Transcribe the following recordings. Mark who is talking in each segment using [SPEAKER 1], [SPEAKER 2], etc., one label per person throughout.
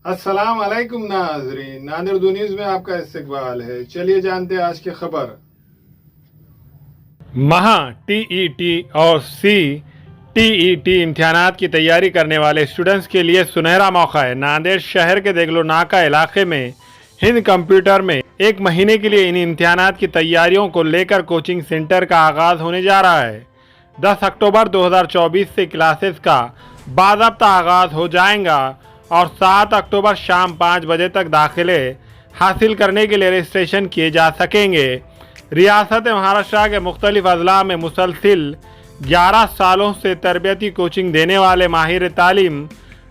[SPEAKER 1] अस्सलाम वालेकुम नाजरीन, नादिर उर्दू न्यूज में आपका इस्तकबाल है। चलिए जानते हैं आज की खबर।
[SPEAKER 2] महा टीईटी और सीटीईटी इम्तिहानात की तैयारी करने वाले स्टूडेंट्स के लिए सुनहरा मौका है। नांदेड़ शहर के देगलो नाका इलाके में हिंद कंप्यूटर में 1 महीने के लिए इन इम्तिहानात की तैयारियों को लेकर कोचिंग सेंटर का आगाज होने जा रहा है। 10 अक्टूबर 2024 से क्लासेस का बाज़ाब्ता आगाज हो जाएगा और 7 अक्टूबर शाम 5 बजे तक दाखिले हासिल करने के लिए रजिस्ट्रेशन किए जा सकेंगे। रियासत महाराष्ट्र के मुख्तलिफ अजला में मुसलसिल 11 सालों से तरबियती कोचिंग देने वाले माहिर तालीम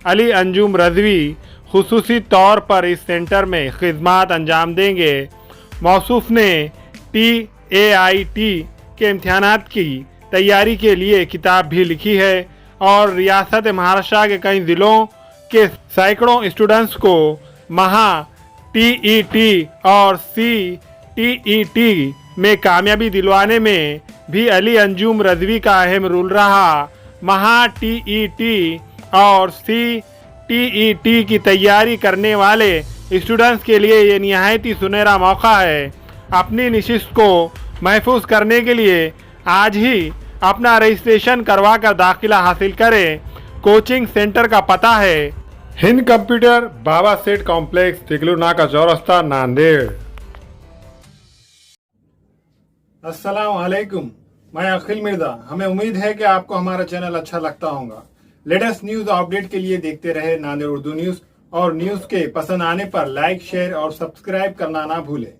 [SPEAKER 2] अली अंजुम रजवी खुसूसी तौर पर इस सेंटर में खिदमत अंजाम देंगे। मौसूफ ने TAIT के इम्तिहानात की तैयारी के लिए किताब भी लिखी है और रियासत महाराष्ट्र के कई ज़िलों के सैकड़ों स्टूडेंट्स को महा TET और CTET में कामयाबी दिलवाने में भी अली अंजुम रजवी का अहम रोल रहा। महा TET और CTET की तैयारी करने वाले स्टूडेंट्स के लिए ये निहायत ही सुनहरा मौका है। अपनी नशिस्त को महफूज करने के लिए आज ही अपना रजिस्ट्रेशन करवा कर दाखिला हासिल करें। कोचिंग सेंटर का पता है हिंद कंप्यूटर, बाबा सेठ कॉम्प्लेक्स, तिगलू नाका चौरस्ता, नांदेड़।
[SPEAKER 1] अस्सलाम वालेकुम, मैं अखिल मिर्जा। हमें उम्मीद है कि आपको हमारा चैनल अच्छा लगता होगा। लेटेस्ट न्यूज अपडेट के लिए देखते रहे नादिर उर्दू न्यूज, और न्यूज के पसंद आने पर लाइक, शेयर और सब्सक्राइब करना ना भूलें।